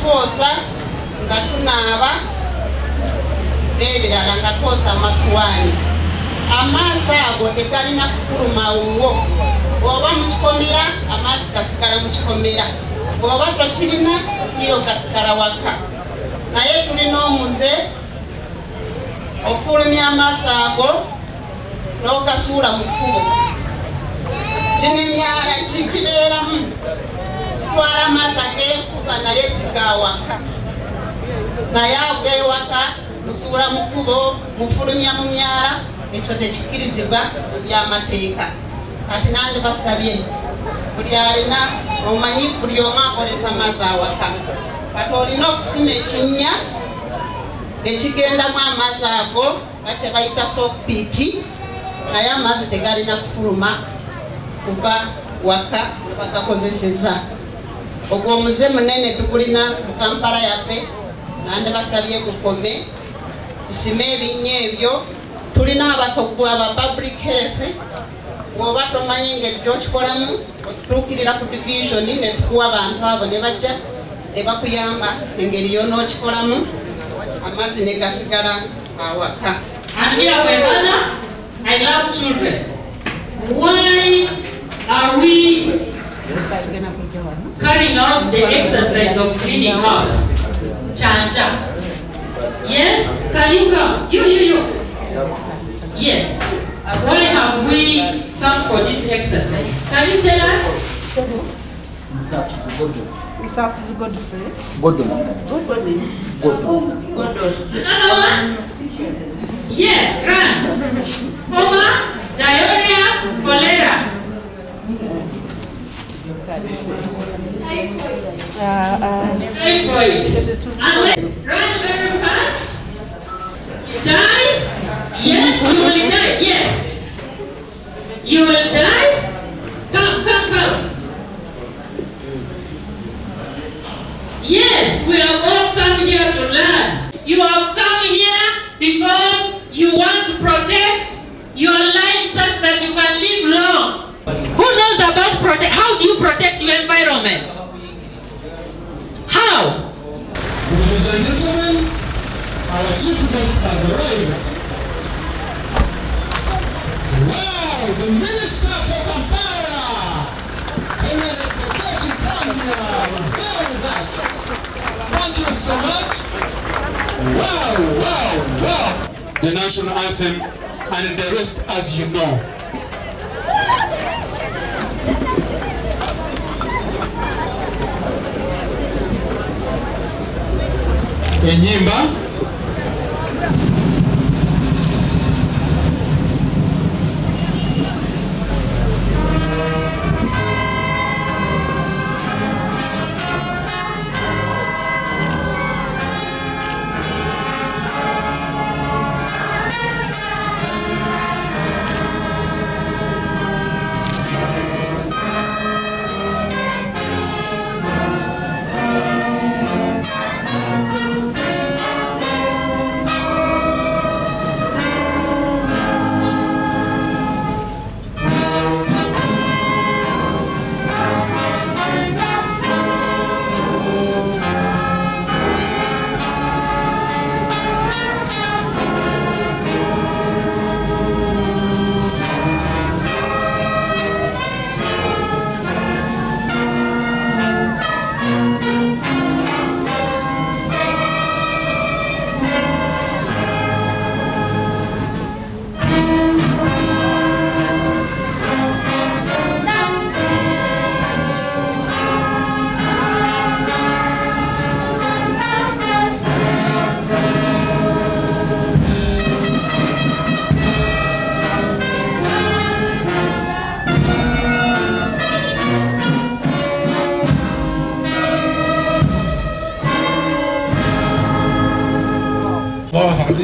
twoza nga tunaaba n'ebirala nga twoza amasuwaani. Amaazi ago tegalina kufuluma wuwo. Bw'oba mu kikomera amaazi gasigala mu kikomera, bw'oba tokirina sitiro gasigala waka. Naye tulina omuze okufulumya amaazi ago n'ogasuula mu kkubo. Tulina emyala kibeeramu, tutwala amaazi ag'enkuba naye sigawaka. Naye ag'ewaka musuula mu kkubo, mufulumya mu myala, ekyo tekikirizibwa by'amateeka. Kati nange basabye buli alina omanyi buli omu akolesa amaazi awaka. Kati olina okusima ekinnya ekigendamu amaazi ago bakye bayita sookpiti, naye amaazi tegalina kufuluma kuva waka bagakozeseza. Ogwo omuze munene tugulina mu Kampala yaffe, nande basabye kukome tusime ebinnya ebyo. Tulina abakugu aba public health, bw'oba tomanyi engeri gy'okikolamu otutuukirira ku division ne tukuwa abantu abo ne bajja ne bakuyamba engeri y'onookikolamu amazzi ne gasigala awaka. And me as a mother, I love children. Why are we carrying out the exercise of cleaning up? Chanja. Yes? Can you come? You. Yes. Why have we come for this exercise? Can you tell us? Msas is Godfrey. Godon. Another one? Yes, run. Homa, diarrhea, cholera. Typhoid. And run very fast. Die? Yes, you will die. Yes. You will die? Come. Yes, we have all come here to learn. You have come here because you want to protect your life such that you can live long. Who knows about how do you protect your environment? How? Ladies and gentlemen, our chief guest has arrived. Wow, the Minister for Kampala, Kenneth Kambia, is here with us. Thank you so much. Wow. The national anthem and the rest as you know. Enyimba.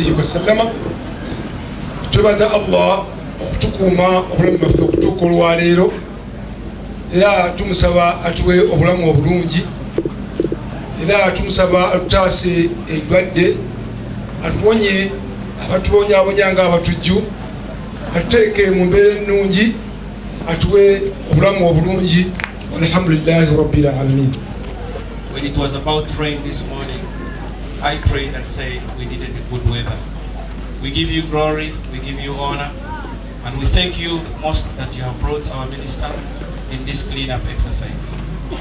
عليه وسلم tubaza Allah okutukuma obulamu baffe okutuuka olwaleero era tumusaba atuwe obulamu obulungi era tumusaba atutaase eddwadde atuwonye abatuwonyaawonya nga abatujju atuteeke mu mbeera ennungi atuwe obulamu obulungi walhamdulillahi rabbil alamin. when it was about to rain this morning, I prayed and said we needed a good weather. We give you glory, we give you honor, and we thank you most that you have brought our minister in this cleanup exercise.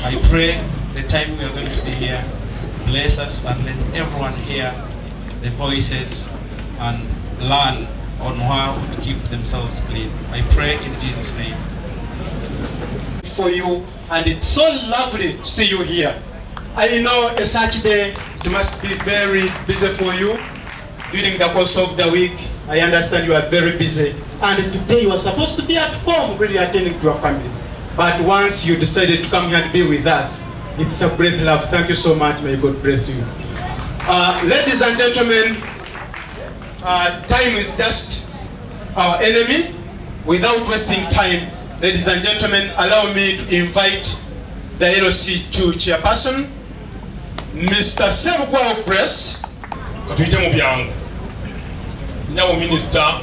I pray the time we are going to be here, bless us and let everyone hear the voices and learn on how to keep themselves clean. I pray in Jesus' name. For you, and it's so lovely to see you here. I know a such day it must be very busy for you during the course of the week. I understand you are very busy, and today you are supposed to be at home really attending to your family, but once you decided to come here and be with us, it's a great love. Thank you so much. May God bless you. Ladies and gentlemen, time is just our enemy. Without wasting time, ladies and gentlemen, allow me to invite the LC2 chairperson, Mr. Sebugwa Press. Katuite mu byangu. Nyawo minister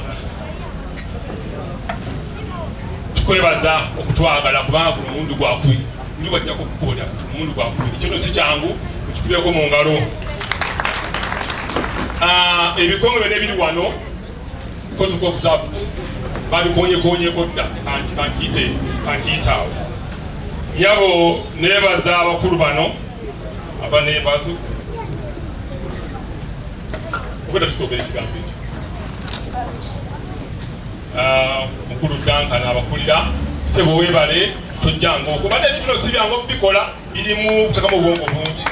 tukwebaza okutwagala kubanga kuno mundu gwakuli. Ndi wajja kukola mundu gwakuli. Kino si kyangu tukubeko mu ngalo. Ebikongo bene biri wano ko tukwo kuzabuti. Bali konye kodda kankiyitaawo. Nyabo nebaza abakulu bano abanebazo okudda tutwogera ekigambo ekyo. Mukulu Duncan abakulira sebo webale tojjanga okubadde ebituno si byangu okubikola birimu kutekamu obwongo bungi.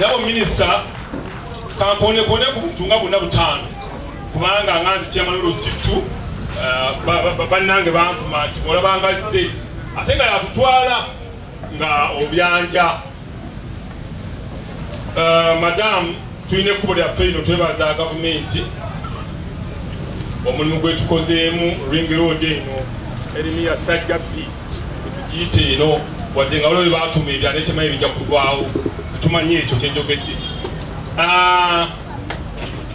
Nyabo minisita kankone ku butunga bonna butaano kubanga nganzi chairman olwositu bannange bantuma nti olabanga zze ate nga yatutwala nga obyanja. Madam tulina ekkubo lyaffe lino twebaza gavumenti omulimu gwe tukozeemu ring road eno erimu ya sajja bbi etugiyite eno wadde nga waliwo baatuma ebyana ekimanyi bijja kuvaawo tumanyi ekyo kyenjogedde.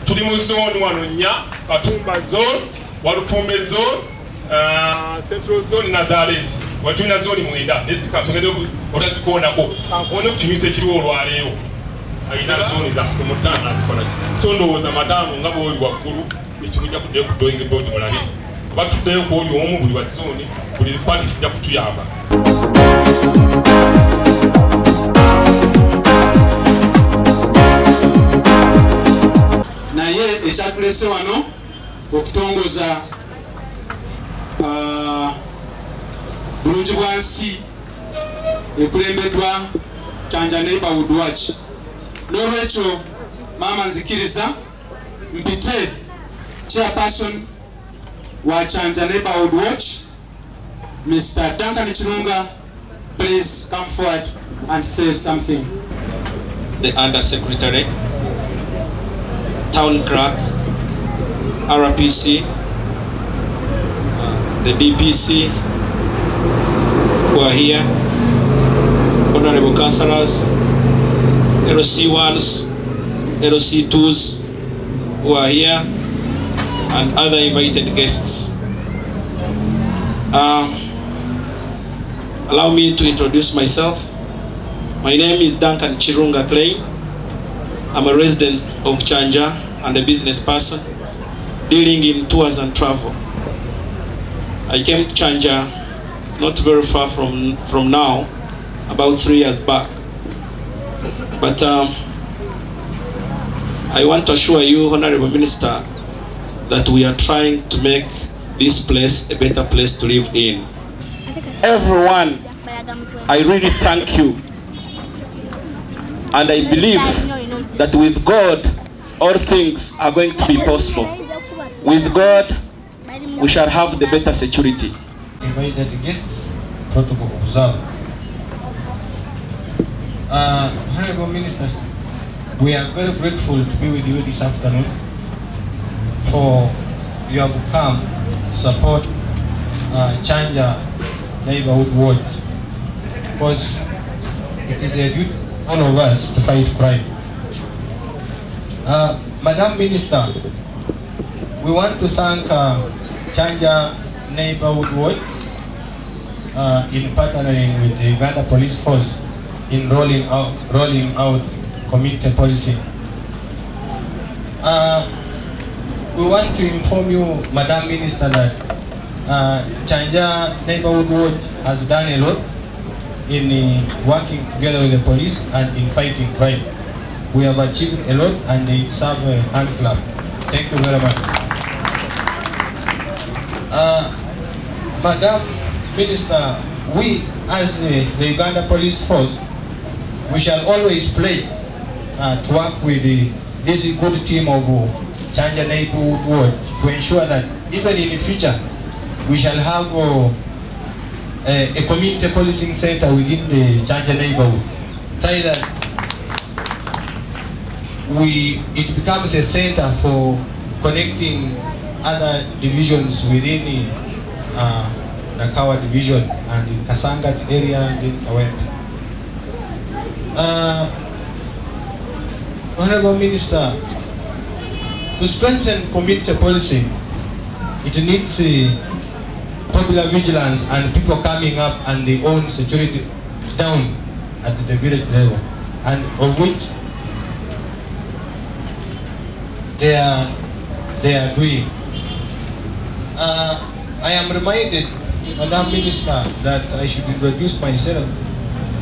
Tuli mu zone wano nnya, Katumba zone, Walufumbe zone, Central zone, Nazares. Watulina zone mwenda nezikasongedde otazikoonako kankone ku kinyusa ekiriwo olwaleero alina zone zaffe mu ttaano azikola ki. So ndowooza madamu nga bw'oli waggulu ekimujja kuddeyo ku drawing board mulabe oba tuddeyo ku oli omu buli wa zone buli paali sijja kutuyamba. Naye ekyatulese wano okutongoza bulungi bwansi ekulembeddwa Kyanja Neighborhood Watch. N'olwekyo maama nzikiriza mpite chairperson wa Kyanja Neighborhood Watch, Mr. Duncan Chirunga, please come forward and say something. The Under Secretary, Town Clerk, RPC, the DPC who are here, Honorable Councillors, LC1s, LC2s who are here, and other invited guests. Allow me to introduce myself. My name is Duncan Chirunga Clay. I'm a resident of Kyanja and a business person dealing in tours and travel. I came to Kyanja not very far from now, about 3 years back. But I want to assure you, Honorable Minister, that we are trying to make this place a better place to live in. Everyone, I really thank you. And I believe that with God, all things are going to be possible. With God, we shall have the better security. Invited guests, protocol observed. Honorable Ministers, we are very grateful to be with you this afternoon for you have come to support Kyanja Neighborhood Watch, because it is a duty all of us to fight crime. Madam Minister, we want to thank Kyanja Neighborhood Watch in partnering with the Uganda Police Force in rolling out community policing. We want to inform you, Madam Minister, that Chanja Neighborhood Watch has done a lot in working together with the police and in fighting crime. We have achieved a lot and they serve a hand clap. Thank you very much. Madam Minister, we as the Uganda Police Force, we shall always pledge to work with this good team of Chanja Neighborhood Watch to ensure that even in the future we shall have a community policing center within the Chanja neighborhood, so that it becomes a center for connecting other divisions within the Nakawa division and the Kasangat area and in Kawempe. Honorable Minister, to strengthen community policing, it needs popular vigilance and people coming up and their own security down at the village level, and of which they are doing. I am reminded, Madam Minister, that I should introduce myself,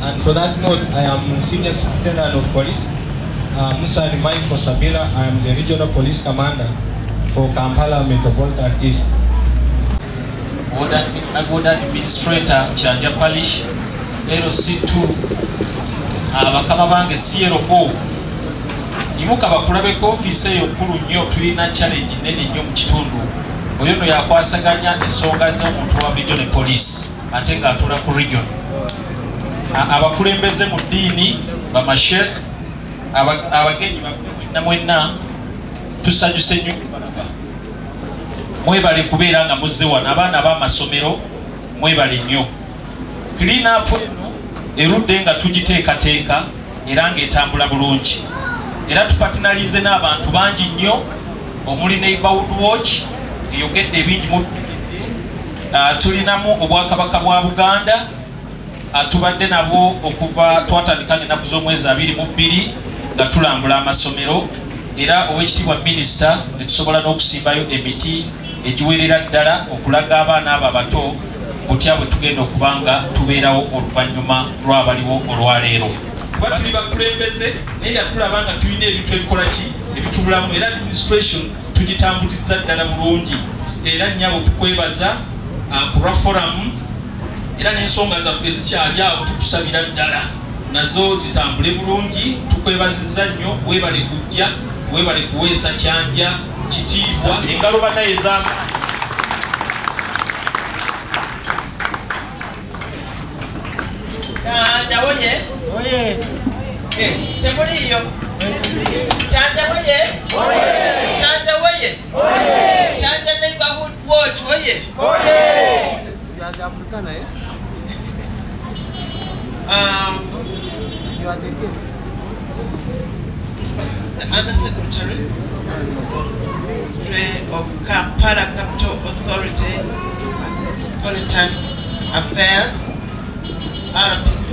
and for that note, I am Senior Superintendent of Police, Musa Michael Sabila. I am the Regional Police Commander for Kampala Metropolitan East. Ward Administrator Chanja Parish, LC2, abakama bange CRO. Imuka bakulabeko office eyo kulu nnyo tulina challenge nene nnyo mu kitundu. Oyo no yakwasaganya ensonga z'omuntu wa regional police ate nga atula ku region. Abakulembeze mu ddiini bamashe abagenyi bakwina mwenna tusanyuse nnyo kubalaba. Mwebale kubeera nga muzze wano abaana b'amasomero mwebale nnyo. Clean up eno erudde nga tugiteekateeka era ng'etambula bulungi. Era tupatinalize n'abantu bangi nnyo omuli Neighborhood Watch eyogedde ebingi mu tulinamu obwakabaka bwa Buganda tubadde nabo okuva twatandika ng'ennaku z'omwezi 22 nga tulambula amasomero, era owekitiibwa minisita ne tusobola n'okusimbayo emiti egiwerera ddala okulaga abaana abo abato butya bwe tugenda okubanga tubeerawo oluvannyuma lw'abaliwo olwaleero. Kuba tuli bakulembeze naye yatulaba nga tulina ebintu ebikola ki ebitubulamu, era administration tugitambuliza ddala bulungi, era nnyabo tukwebaza ku lwa forum, era n'ensonga zaffe ezikyali awo tukusabira ddala nazo zitambule bulungi. Tukwebazizza nnyo, webale kujja, webale kuweesa Kyanja kitiibwa engalo banaye ezaamu. Kyanja woye? Oye. Temuliyo? Kyanja woye? Oye. Kyanja woye? Oye. Kyanja Neighborhood Watch woye? Oye. Kyanja Africana eh? You are the Under-Secretary Ministry of Kampala Capital Authority, Politan Affairs, RPC,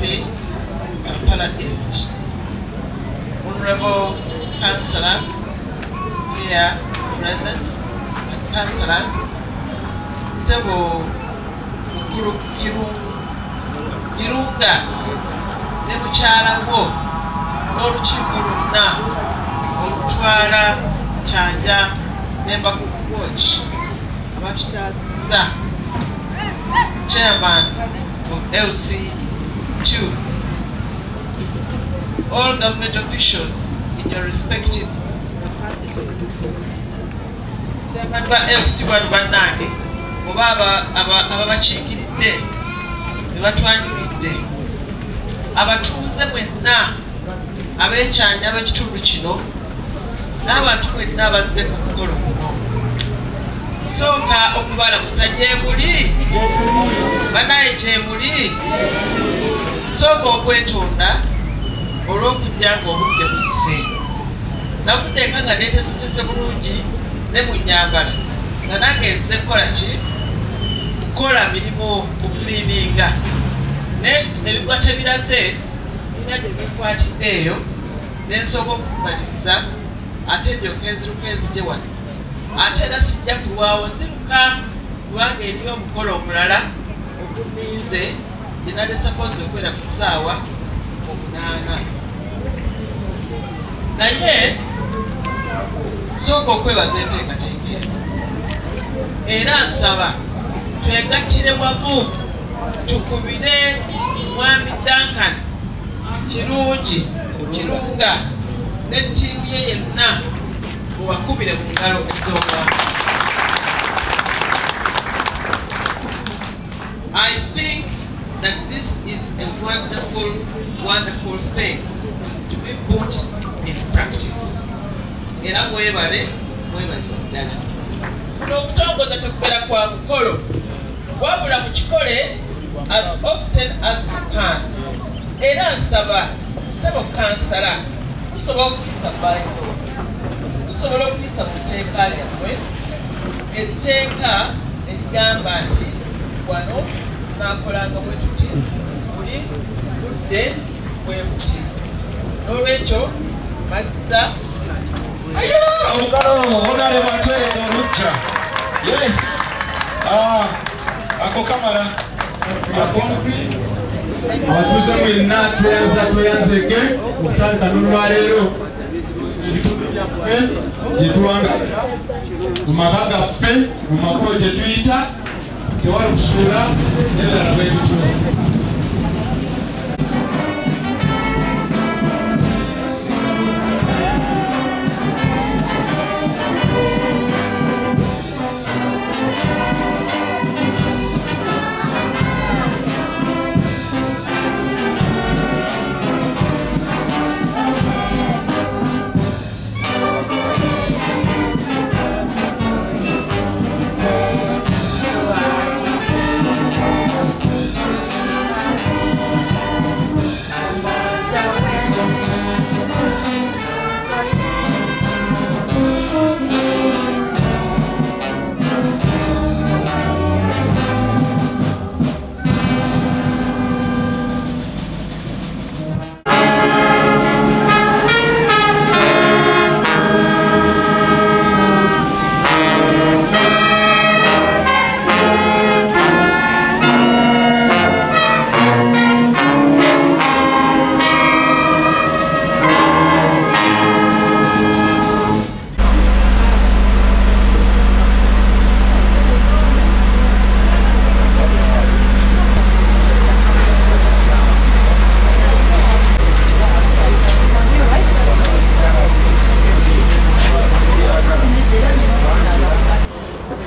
Kampala East. Honorable Councillor here present, and councillors, several Guru Girunga, Nebuchala Wo, n'olukiiko lwonna olutwala Kyanja Neighborhood Watch abatutazizza chairman of LC2, all government officials in your respective capacities, chairman ba LC1 bannange oba ababakiikiridde ne batwandiridde, abatuuze mwenna ab'ekyanja ab'ekitundu kino n'abantu mwenna abazze ku mugolo guno, nsooka okubalamusa gye muli banaye gye muli, nsooka okwetonda olw'okujja ng'obudde buyise. Navuddeeka nga neeteziteze bulungi ne mu nnyambala nga nange nze kukola ki? Kukola mirimu okukiliininga. Naye ebibwa tebiraze byonna gye bikwatiddeeyo ne nsobola okukubaliriza ate ndyoka enziruka enzije wano ate era sijja kulwawo nziruka kubanga eriyo omukolo omulala oguninze gye nali suppose okwera ku ssaawa 8 naye sooka okwebaza enteekateeka eno era nsaba twegattire wamu tukubire mwami Duncan kirungi kirunga ne ttiimu ye yenna muwakubire mu ngalo ez'obwami. I think that this is a wonderful, wonderful thing to be put in practice. Era mwebale ddala. Okutongoza tekubeera kwa mukolo wabula mukikole as often as you can. Era nsaba ssebo kansala tusobola okuyisa Bayibuli, tusobola okuyisa mu tteeka lyammwe, etteeka erigamba nti wano naakolanga bwe tuti buli budde bwe buti. N'olwekyo maliza Honorable Atwele Lucha. Yes. Ako kamala. Akonfi. Abatuuze mwenna tweyanzege okutandika n'olwaleero gye tuwanga mu maka gaffe mu makubo gye tuyita tewali kusuula n'ebirala bwe bityo.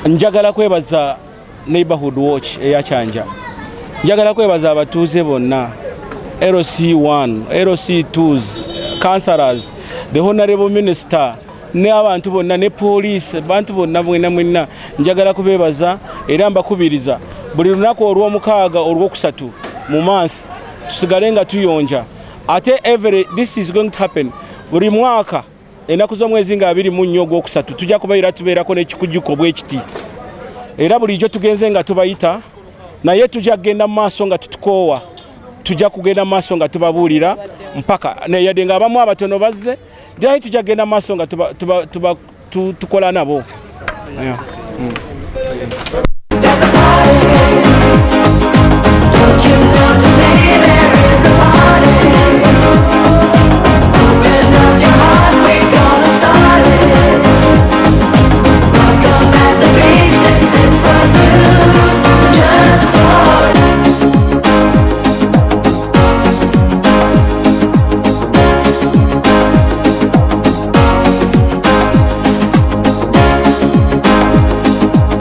Njagala kwebaza Neighborhood Watch eya Kyanja. Njagala kwebaza abatuuze bonna, LC1, LC2s, councillors, the Honorable Minister, ne abantu bonna ne police, bantu bonna mwenna. Njagala kubebaza era mbakubiriza buli lunaku olw'omukaaga olw'okusatu mu months tusigale nga tuyonja. Ate this is going to happen buli mwaka enaku z'omwezi nga 24 ogwokusatu tujja kubaira tubeerako n'ekikujuko bwekiti. Era bulijjo tugenze nga tubayita naye tujja kugenda mu maaso nga tutukoowa, tujja kugenda mu maaso nga tubabuulira mpaka neyadde nga abamu abatono bazze naye tujja kugenda mu maaso nga tukola nabo.